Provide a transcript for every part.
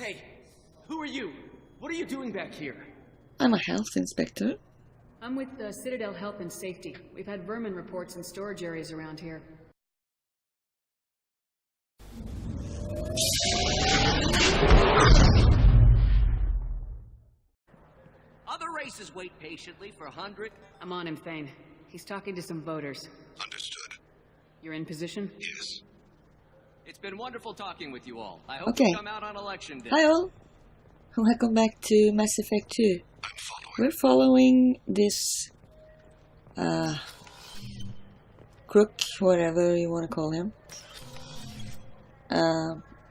Hey, who are you? What are you doing back here? I'm a health inspector. I'm with the Citadel Health and Safety. We've had vermin reports in storage areas around here. Other races wait patiently for 100. I'm on him, Thane. He's talking to some voters. Understood. You're in position? Yes. It's been wonderful talking with you all. I hope Okay. you come out on election day. Hi all. Welcome back to Mass Effect 2. I'm following. We're following this crook, whatever you want to call him.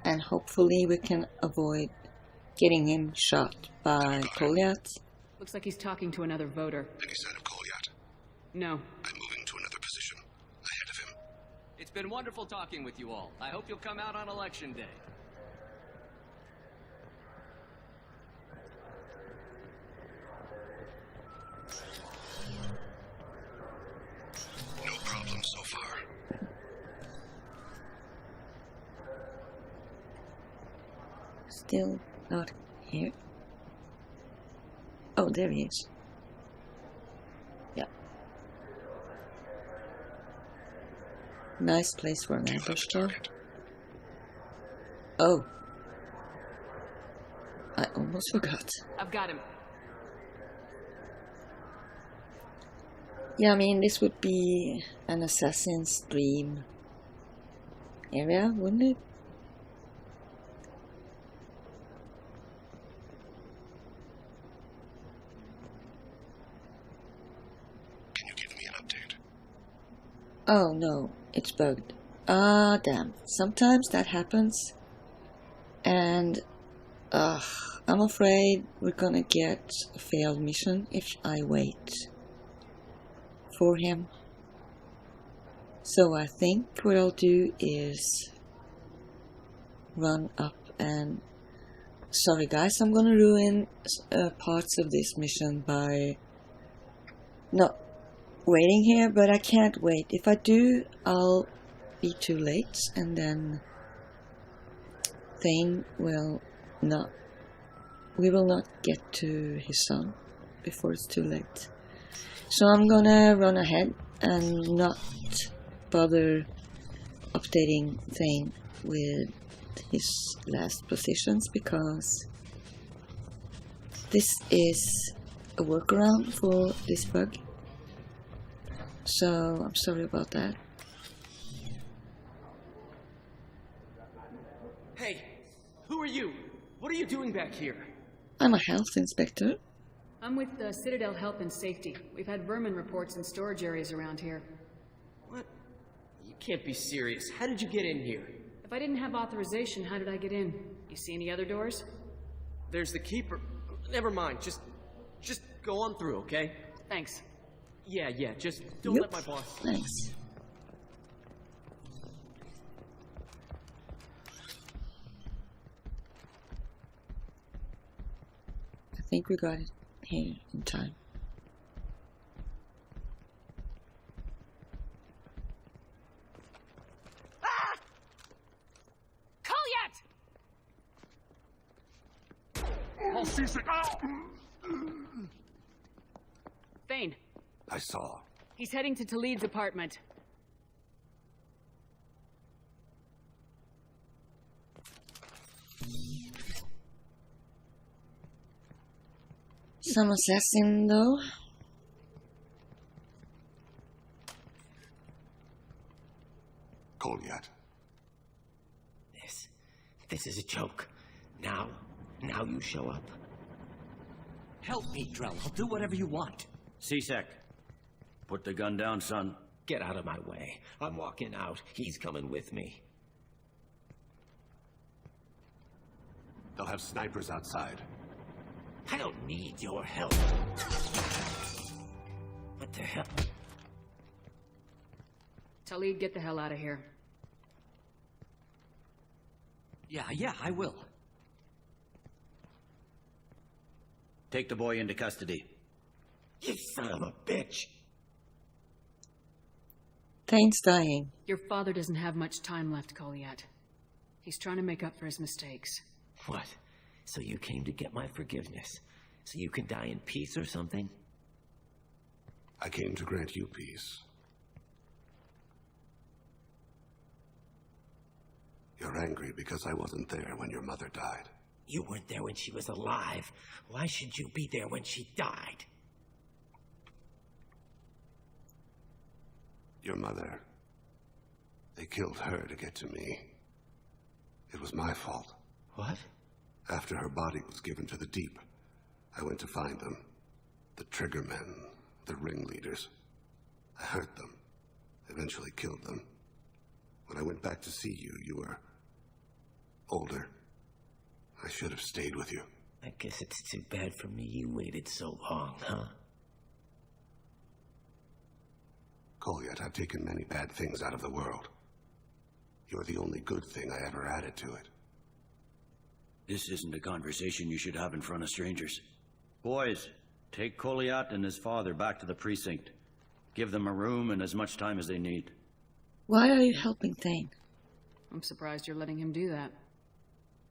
And hopefully we can avoid getting him shot by Goliath. Looks like he's talking to another voter. Any sign of Goliath? No. I'm moving to another position. Ahead of him. It's been wonderful talking with you all. I hope you'll come out on election day. No problem so far. Still not here. Oh, there he is. Yeah. Nice place for an ambush though. Oh. I almost forgot. I've got him. Yeah, I mean, this would be an Assassin's Dream area, wouldn't it? Can you give me an update? Oh no, it's bugged. Ah, damn. Sometimes that happens. And, I'm afraid we're gonna get a failed mission if I wait for him. So I think what I'll do is run up and... Sorry guys, I'm gonna ruin parts of this mission by not waiting here, but I can't wait. If I do, I'll be too late, and then Thane will not... We will not get to his son before it's too late. So I'm gonna run ahead and not bother updating Thane with his last positions, because this is a workaround for this bug. So I'm sorry about that. Hey, who are you? What are you doing back here? I'm a health inspector. I'm with the Citadel Health and Safety. We've had vermin reports in storage areas around here. What? You can't be serious. How did you get in here? If I didn't have authorization, how did I get in? You see any other doors? There's the keeper. Never mind. Just go on through, okay? Thanks. Yeah, just don't let my boss... Thanks. I think we got it here in time. Ah! Goliath! Oh, Cecil! Thane, I saw. he's heading to Talid's apartment. Some assassin though. Goliath. This is a joke. Now you show up. Help me, Drell. I'll do whatever you want. C-Sec, put the gun down, son. Get out of my way. I'm walking out. He's coming with me. They'll have snipers outside. I don't need your help. What the hell? Talid, get the hell out of here. Yeah, I will. Take the boy into custody. You son of a bitch! Thane's dying. Your father doesn't have much time left, Goliath. He's trying to make up for his mistakes. What? So you came to get my forgiveness, so you can die in peace or something? I came to grant you peace. You're angry because I wasn't there when your mother died. You weren't there when she was alive. Why should you be there when she died? Your mother. They killed her to get to me. It was my fault. What? After her body was given to the deep, I went to find them. The triggermen, the ringleaders. I hurt them. Eventually killed them. When I went back to see you, you were older. I should have stayed with you. I guess it's too bad for me you waited so long, huh? Kolyat, I've taken many bad things out of the world. You're the only good thing I ever added to it. This isn't a conversation you should have in front of strangers. Boys, take Kolyat and his father back to the precinct. Give them a room and as much time as they need. Why are you helping Thane? I'm surprised you're letting him do that.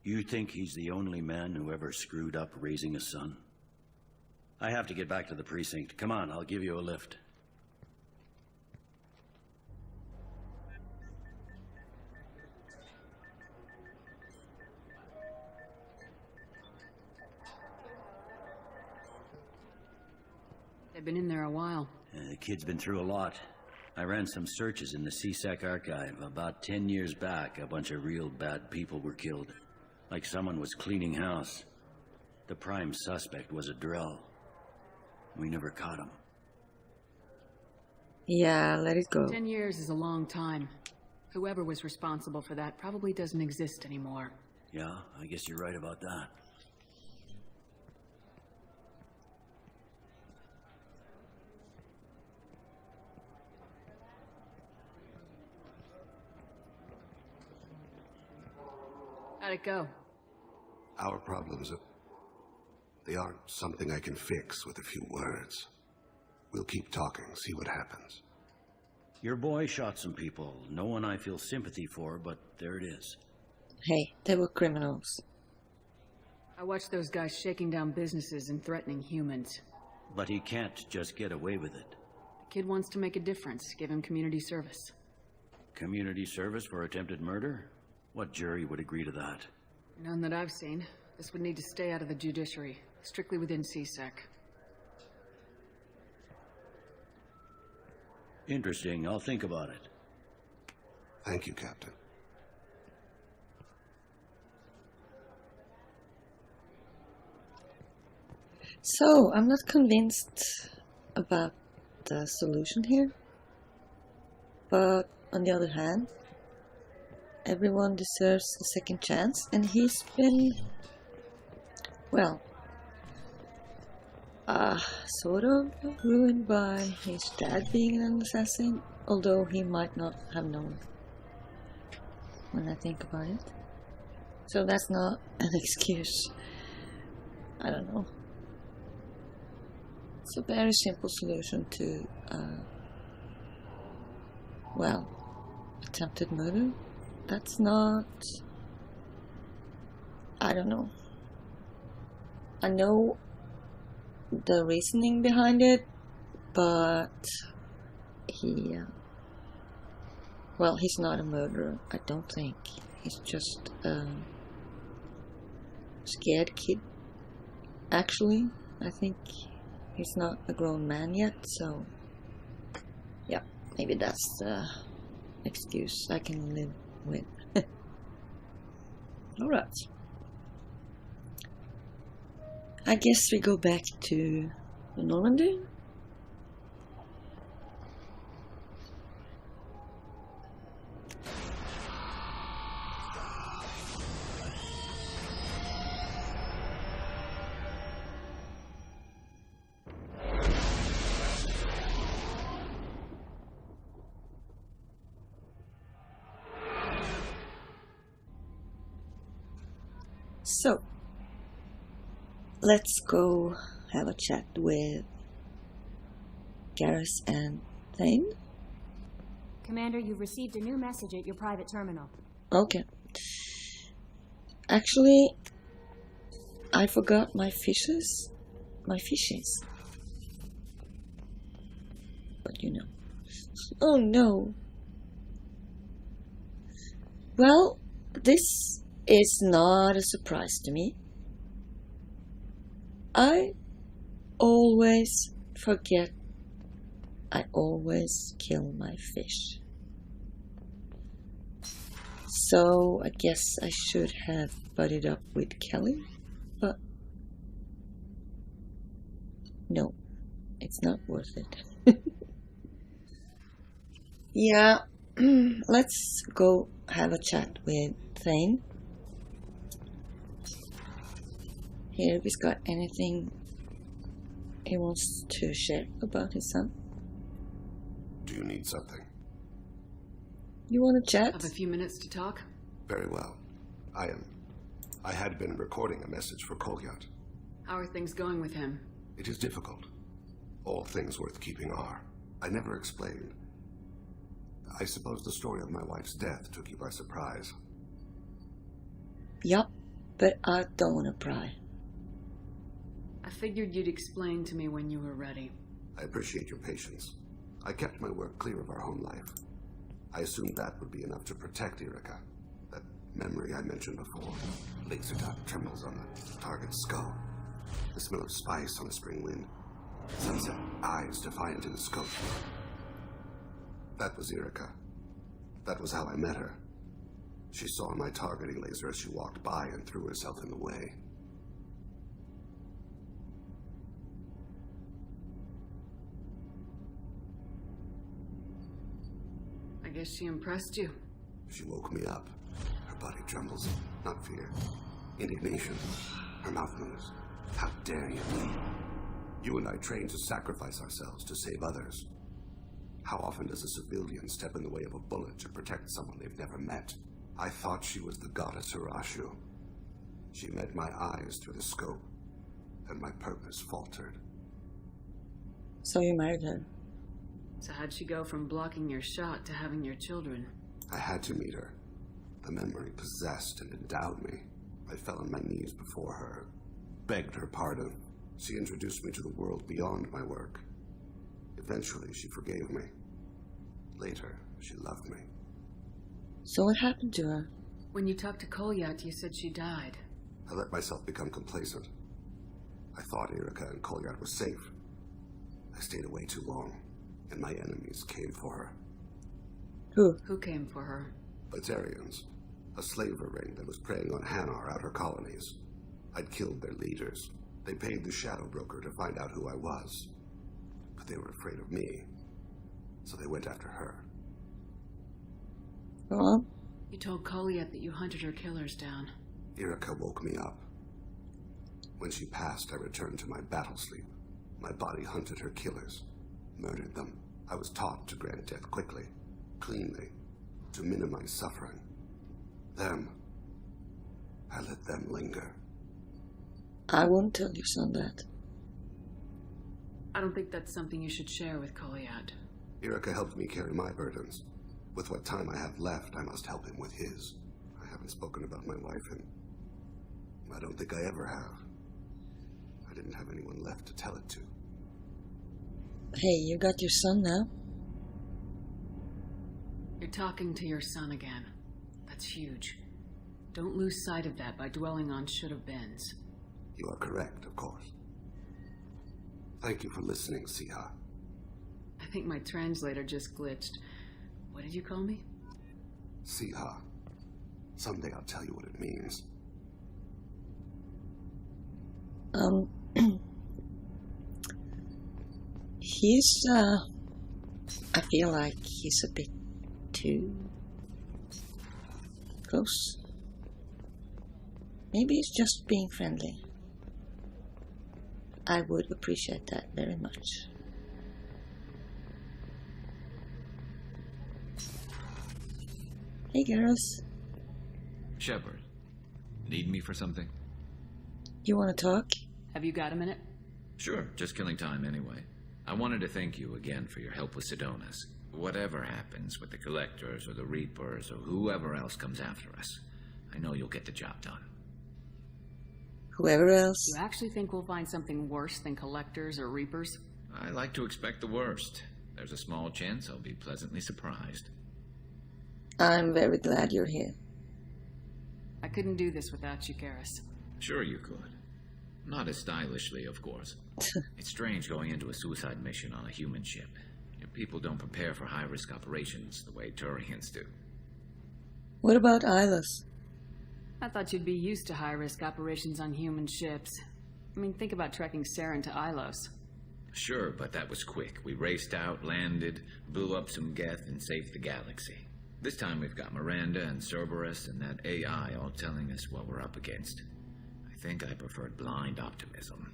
You think he's the only man who ever screwed up raising a son? I have to get back to the precinct. Come on, I'll give you a lift. They've been in there a while. The kid's been through a lot. I ran some searches in the CSEC archive. About 10 years back, a bunch of real bad people were killed. Like someone was cleaning house. The prime suspect was a drill. We never caught him. Yeah, let it go. 10 years is a long time. Whoever was responsible for that probably doesn't exist anymore. Yeah, I guess you're right about that. How'd it go? Our problems they aren't something I can fix with a few words. We'll keep talking, see what happens. Your boy shot some people. No one I feel sympathy for, but there it is. Hey, they were criminals. I watched those guys shaking down businesses and threatening humans. But he can't just get away with it. The kid wants to make a difference. Give him community service. Community service for attempted murder? What jury would agree to that? None that I've seen. This would need to stay out of the judiciary. Strictly within CSEC. Interesting. I'll think about it. Thank you, Captain. So, I'm not convinced about the solution here. But, on the other hand, everyone deserves a second chance, and he's been, well, sort of ruined by his dad being an assassin, although he might not have known when I think about it. So that's not an excuse. I don't know. It's a very simple solution to, well, attempted murder. That's not... I don't know. I know the reasoning behind it, but he... well, he's not a murderer, I don't think. He's just a scared kid. Actually, I think he's not a grown man yet, so... yeah, maybe that's the excuse I can live with. Alright. I guess we go back to Normandy. So, let's go have a chat with Garrus and Thane. Commander, you've received a new message at your private terminal. Okay. Actually, I forgot my fishes. My fishes. But you know. Oh no. Well, this is not a surprise to me. I always forget. I always kill my fish. So I guess I should have buddied up with Kelly, but no, it's not worth it. Yeah, let's go have a chat with Thane. Here, if he's got anything he wants to share about his son. Do you need something? You want to chat? Have a few minutes to talk? Very well. I had been recording a message for Kolyat. How are things going with him? It is difficult. All things worth keeping are. I never explained. I suppose the story of my wife's death took you by surprise. Yup, but I don't want to pry. I figured you'd explain to me when you were ready. I appreciate your patience. I kept my work clear of our home life. I assumed that would be enough to protect Erica. That memory I mentioned before. Laser dot trembles on the target's skull. The smell of spice on a spring wind. Sunset eyes defiant in the scope. That was Erica. That was how I met her. She saw my targeting laser as she walked by and threw herself in the way. I guess she impressed you. She woke me up. Her body trembles. Not fear. Indignation. Her mouth moves. How dare you? You and I trained to sacrifice ourselves to save others. How often does a civilian step in the way of a bullet to protect someone they've never met? I thought she was the goddess Hirashu. She met my eyes through the scope, and my purpose faltered. So you married her? So how'd she go from blocking your shot to having your children? I had to meet her. The memory possessed and endowed me. I fell on my knees before her, begged her pardon. She introduced me to the world beyond my work. Eventually, she forgave me. Later, she loved me. So what happened to her? When you talked to Kolyat, you said she died. I let myself become complacent. I thought Erica and Kolyat were safe. I stayed away too long, and my enemies came for her. Who? Who came for her? Batarians, a slaver ring that was preying on Hanar outer colonies. I'd killed their leaders. They paid the shadow broker to find out who I was. But they were afraid of me, so they went after her. Go on. You told Kolyat that you hunted her killers down. Erica woke me up. When she passed, I returned to my battle sleep. My body hunted her killers, murdered them. I was taught to grant death quickly, cleanly, to minimize suffering. Them, I let them linger. I won't tell your son that. I don't think that's something you should share with Kolyat. Erica helped me carry my burdens. With what time I have left, I must help him with his. I haven't spoken about my wife, and I don't think I ever have. I didn't have anyone left to tell it to. Hey, you got your son now? You're talking to your son again. That's huge. Don't lose sight of that by dwelling on should-have-beens. You are correct, of course. Thank you for listening, Siha. I think my translator just glitched. What did you call me? Siha. Someday I'll tell you what it means. He's, I feel like he's a bit too close. Maybe he's just being friendly. I would appreciate that very much. Hey, girls. Shepard, need me for something? You want to talk? Have you got a minute? Sure, just killing time anyway. I wanted to thank you again for your help with Sidonis. Whatever happens with the Collectors or the Reapers or whoever else comes after us, I know you'll get the job done. whoever else. You actually think we'll find something worse than collectors or reapers? I like to expect the worst. There's a small chance I'll be pleasantly surprised. I'm very glad you're here. I couldn't do this without you, Kriss. Sure you could. Not as stylishly, of course. It's strange going into a suicide mission on a human ship. Your people don't prepare for high-risk operations the way Turians do. What about Ilas? I thought you'd be used to high-risk operations on human ships. I mean, think about trekking Saren to Ilos. Sure, but that was quick. We raced out, landed, blew up some Geth, and saved the galaxy. This time we've got Miranda and Cerberus and that AI all telling us what we're up against. I think I preferred blind optimism.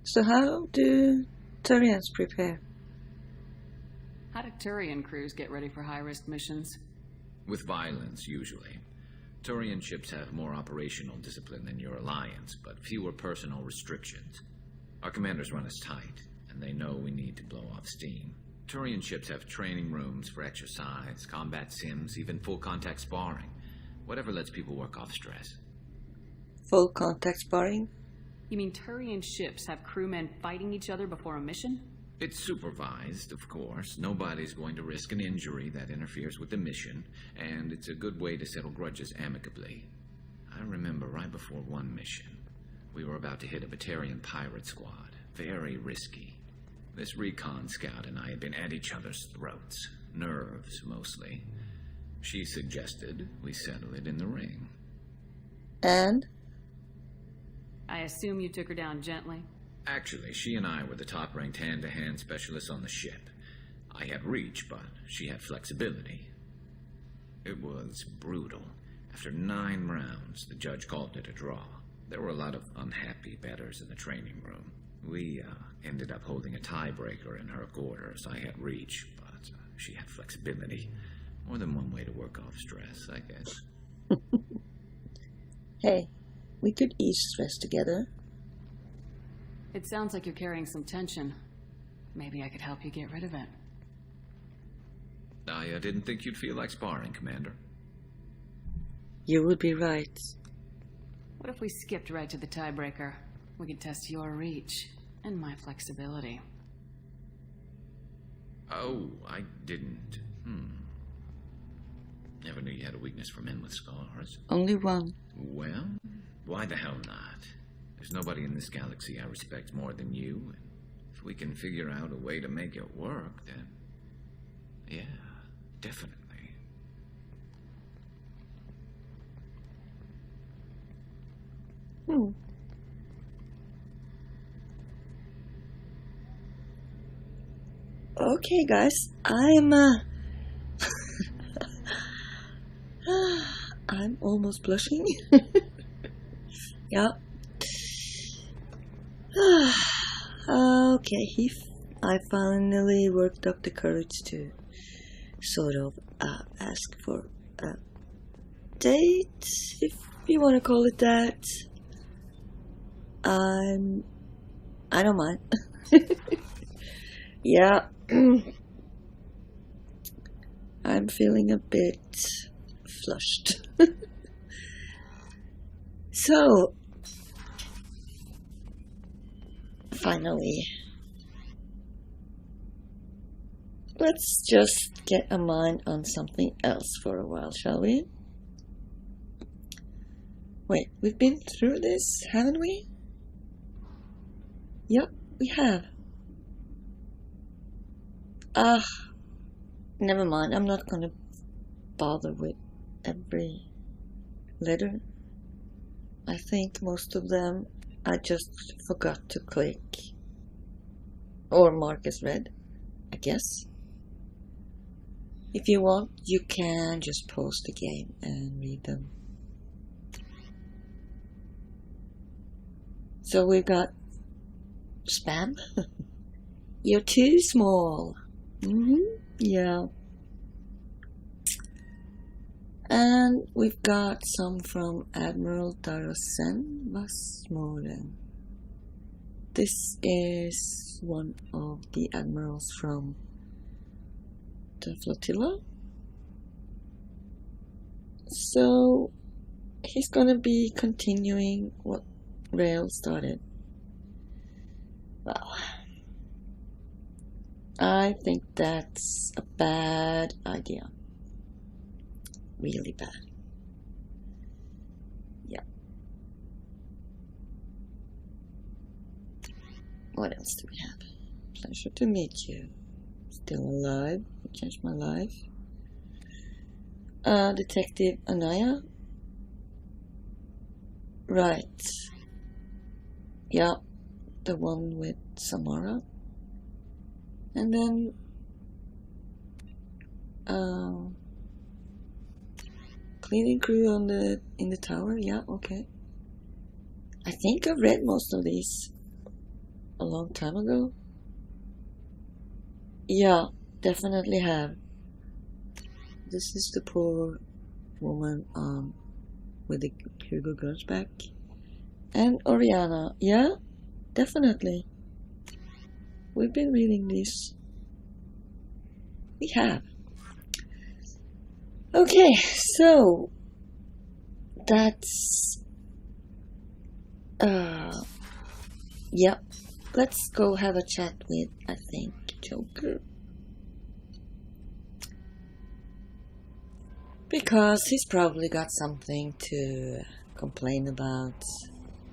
So how do Turians prepare? How do Turian crews get ready for high-risk missions? With violence, usually. Turian ships have more operational discipline than your alliance, but fewer personal restrictions. Our commanders run us tight, and they know we need to blow off steam. Turian ships have training rooms for exercise, combat sims, even full-contact sparring. Whatever lets people work off stress. Full contact sparring? You mean Turian ships have crewmen fighting each other before a mission? It's supervised, of course. Nobody's going to risk an injury that interferes with the mission, and it's a good way to settle grudges amicably. I remember right before one mission, we were about to hit a Batarian pirate squad. Very risky. This recon scout and I had been at each other's throats. Nerves, mostly. She suggested we settle it in the ring. And? I assume you took her down gently? Actually, she and I were the top-ranked hand-to-hand specialists on the ship. I had reach, but she had flexibility. It was brutal. After 9 rounds, the judge called it a draw. There were a lot of unhappy bettors in the training room. We ended up holding a tiebreaker in her quarters. I had reach, but she had flexibility. More than one way to work off stress, I guess. Hey, we could ease stress together. It sounds like you're carrying some tension. Maybe I could help you get rid of it. I didn't think you'd feel like sparring, Commander. You would be right. What if we skipped right to the tiebreaker? We could test your reach and my flexibility. Oh, I didn't. Never knew you had a weakness for men with scars. Only one. Well, why the hell not? There's nobody in this galaxy I respect more than you, and if we can figure out a way to make it work, then... yeah, definitely. Okay, guys, I'm I'm almost blushing. Yeah. Okay, I finally worked up the courage to sort of ask for a date, if you want to call it that. I don't mind. Yeah. I'm feeling a bit flushed. So, finally, let's just get a mind on something else for a while, shall we? Wait, we've been through this, haven't we? Yep, we have. Never mind, I'm not gonna bother with every letter. I think most of them I just forgot to click or mark as read, I guess. If you want, you can just pause the game and read them. So we've got spam. You're too small. Yeah. And we've got some from Admiral Darosen Vasmoren. This is one of the admirals from the flotilla. So he's gonna be continuing what Rail started. Well, I think that's a bad idea. Really bad. Yeah. What else do we have? Pleasure to meet you. Still alive. You changed my life. Detective Anaya. Right. Yeah. The one with Samara. And then cleaning crew on in the tower. Yeah, okay. I think I've read most of these a long time ago. Yeah, definitely have. This is the poor woman with the Hugo Girls back. And Oriana. Yeah, definitely. We've been reading this. We have. Okay, so that's yeah. Let's go have a chat with, I think, Joker. Because he's probably got something to complain about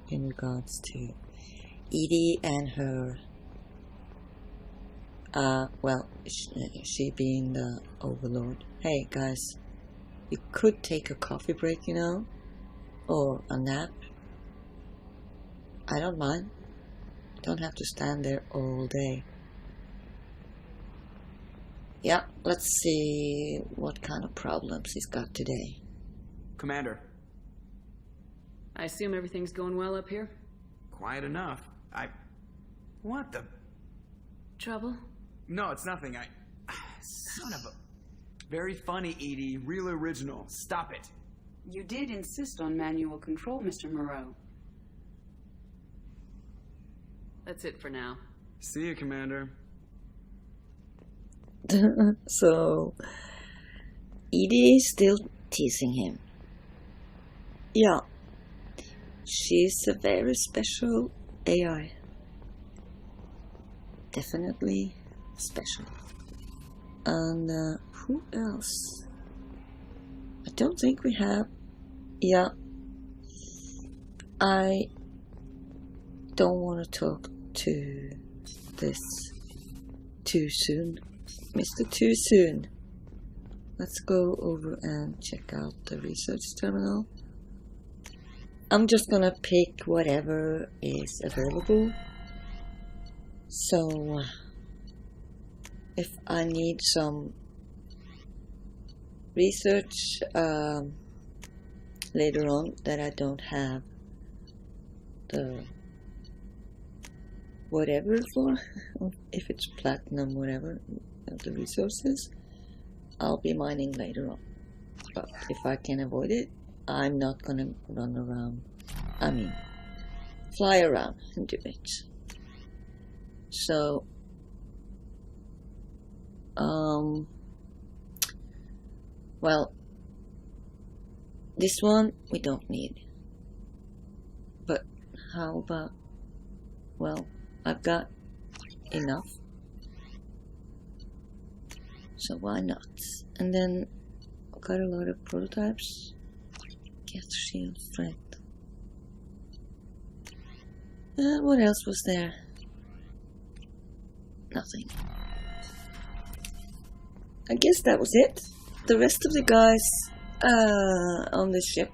in regards to Edie and her well, she being the overlord. Hey guys, you could take a coffee break, you know, or a nap. I don't mind. Don't have to stand there all day. Yeah, let's see what kind of problems he's got today. Commander. I assume everything's going well up here? Quiet enough. What the... Trouble? No, it's nothing. Son of a... Very funny, Edie. Real original. Stop it. You did insist on manual control, Mr. Moreau. That's it for now. See you, Commander. So, Edie is still teasing him. Yeah, she's a very special AI. Definitely special. And who else? I don't think we have. Yeah, I don't want to talk to this too soon. Mr. Too Soon. Let's go over and check out the research terminal. I'm just gonna pick whatever is available. So, if I need some research later on that I don't have the whatever for, if it's platinum, whatever, the resources, I'll be mining later on. But if I can avoid it, I'm not gonna run around, fly around and do it. So, well, this one we don't need. But how about, well, I've got enough. So why not? And then I've got a lot of prototypes. Get shield strength. And what else was there? Nothing. I guess that was it. The rest of the guys on the ship,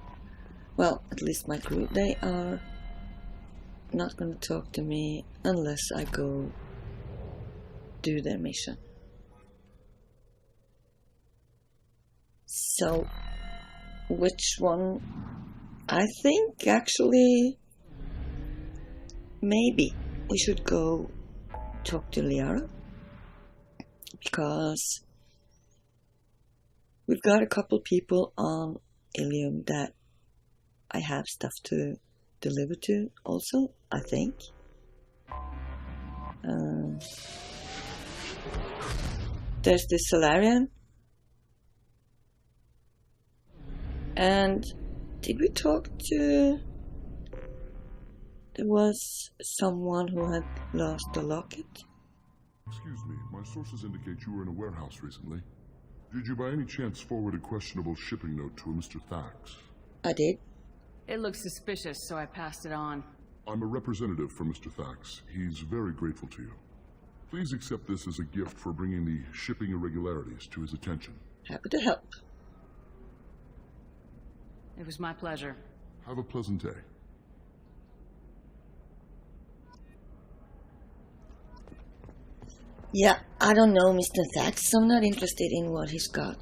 well, at least my crew, they are not gonna talk to me unless I go do their mission. So, which one? I think actually maybe we should go talk to Liara, because we've got a couple people on Ilium that I have stuff to deliver to also, I think. There's this Solarian. And Did we talk to... There was someone who had lost the locket? Excuse me, my sources indicate you were in a warehouse recently. Did you by any chance forward a questionable shipping note to a Mr. Thax? I did. It looks suspicious, so I passed it on. I'm a representative for Mr. Thax. He's very grateful to you. Please accept this as a gift for bringing the shipping irregularities to his attention. Happy to help. It was my pleasure. Have a pleasant day. Yeah, I don't know, Mr. Thax. I'm not interested in what he's got.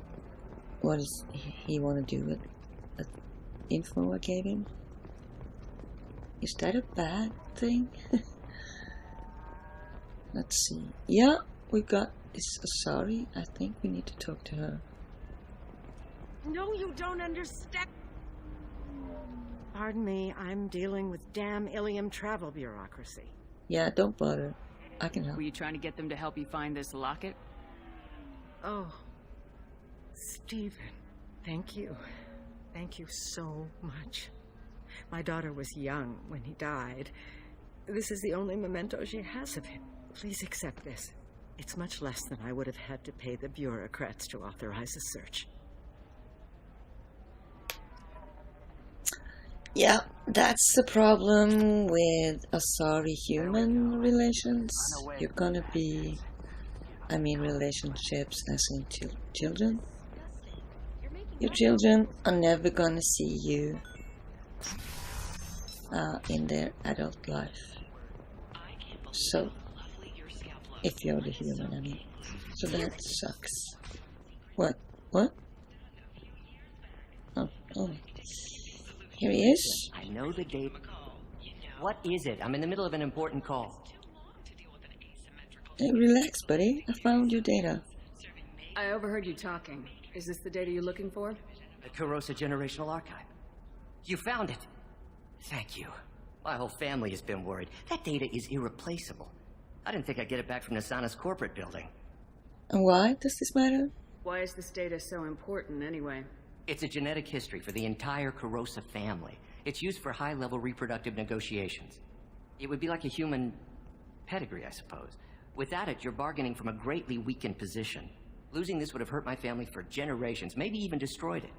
What does he want to do with the info I gave him? Is that a bad thing? Let's see. Yeah, we got this Asari. I think we need to talk to her. No, you don't understand. Pardon me, I'm dealing with damn Ilium travel bureaucracy. Yeah, don't bother. I can help. Were you trying to get them to help you find this locket? Oh, Stephen, thank you. Thank you so much. My daughter was young when he died. This is the only memento she has of him. Please accept this. It's much less than I would have had to pay the bureaucrats to authorize a search. Yeah, that's the problem with Asari-human relations. You're gonna be... I mean relationships as in children. Your children are never gonna see you in their adult life. So, if you're the human, I mean. So that sucks. What? What? Oh. Here he is. I know the date. What is it? I'm in the middle of an important call. Hey, relax, buddy. I found your data. I overheard you talking. Is this the data you're looking for? The Corrosa Generational Archive. You found it. Thank you. My whole family has been worried. That data is irreplaceable. I didn't think I'd get it back from Nasana's corporate building. And why does this matter? Why is this data so important anyway? It's a genetic history for the entire Corrosa family. It's used for high-level reproductive negotiations. It would be like a human pedigree, I suppose. Without it, you're bargaining from a greatly weakened position. Losing this would have hurt my family for generations, maybe even destroyed it.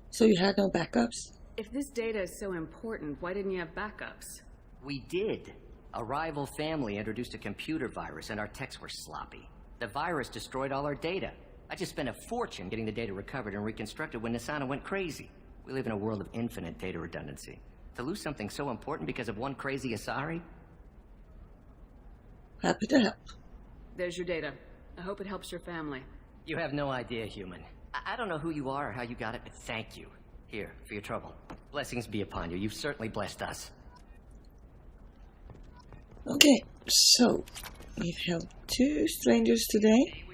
So you had no backups? If this data is so important, why didn't you have backups? We did. A rival family introduced a computer virus and our techs were sloppy. The virus destroyed all our data. I just spent a fortune getting the data recovered and reconstructed when Nasana went crazy. We live in a world of infinite data redundancy. To lose something so important because of one crazy Asari? Happy to help. There's your data. I hope it helps your family. You have no idea, human. I don't know who you are or how you got it, but thank you. Here, for your trouble. Blessings be upon you. You've certainly blessed us. Okay, so we've helped 2 strangers today.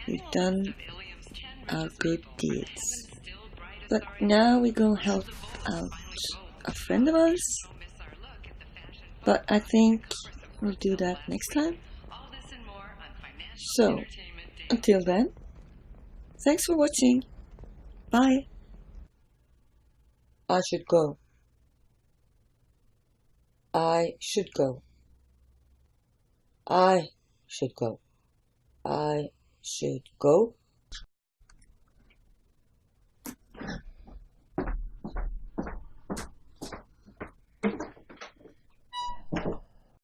We've done our good deeds. But now we go help out a friend of ours. But I think we'll do that next time. So, until then, thanks for watching. Bye. I should go. I should go. I should go. I should go.